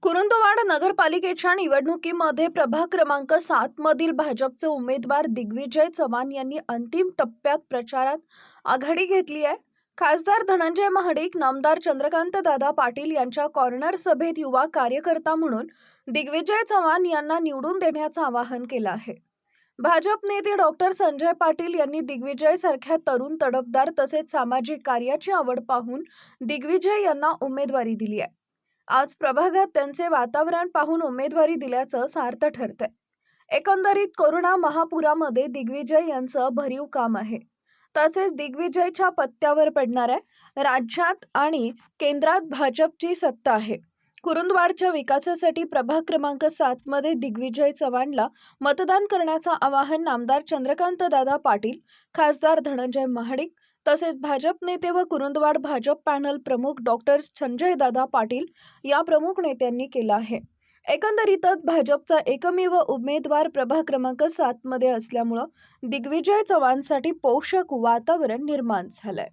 कुरुंदवाड नगरपालिकेच्या निवडणुकीमध्ये प्रभाग क्रमांक 7 मधील भाजपचे उमेदवार दिग्विजय चव्हाण यांनी अंतिम टप्प्यात प्रचारात आघाडी घेतली आहे. खासदार धनंजय महाडिक, नामदार चंद्रकांत दादा पाटील यांच्या कॉर्नर सभेत युवा कार्यकर्ता म्हणून दिग्विजय चव्हाण यांना निवडून देण्याचं आवाहन केलं आहे. भाजप नेते डॉक्टर संजय पाटील यांनी दिग्विजय सारख्या तरुण तडफदार तसेच सामाजिक कार्याची आवड पाहून दिग्विजय यांना उमेदवारी दिली आहे. आज प्रभागात त्यांचे वातावरण पाहून उमेदवारी दिल्याचं सार्थ ठरतंय. एकंदरीत कोरोना महापुरामध्ये दिग्विजय यांचं भरीव काम आहे. तसेच दिग्विजयच्या पत्त्यावर पडणार आहे. राज्यात आणि केंद्रात भाजपची सत्ता आहे. कुरुंदवाडच्या विकासासाठी प्रभाग क्रमांक 7 मध्ये दिग्विजय चव्हाणला मतदान करण्याचं आवाहन नामदार चंद्रकांत दादा पाटील, खासदार धनंजय महाडिक तसेच भाजप नेते व कुरुंदवाड भाजप पॅनल प्रमुख डॉक्टर संजय दादा पाटील या प्रमुख नेत्यांनी केलं आहे. एकंदरीतच भाजपचा एकमेव उमेदवार प्रभाग क्रमांक 7 मध्ये असल्यामुळे दिग्विजय चव्हाणसाठी पोषक वातावरण निर्माण झालंय.